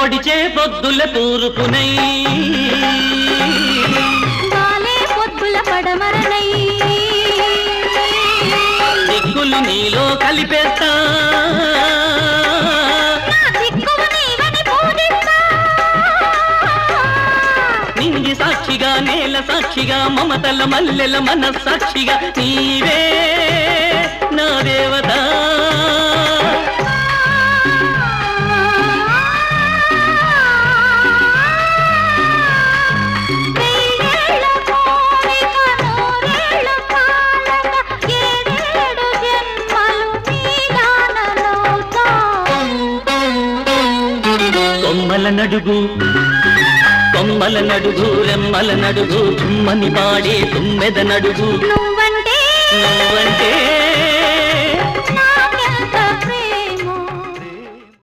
పొడిచే పొద్దుల తూర్పునై వాలే పొద్దుల పడమరనై దిక్కులు నీలో కలిపేస్తా నింగి సాక్షిగా నేల సాక్షిగా మమతల మల్లెల మనస్సాక్షిగా నీవే నా దేవత కొమ్మల నడుగు కొమ్మల నడుగు రెమ్మల నడుగు చుమ్మని పాడే తుమ్మెద నడుగు నువ్వంటే నువ్వంటే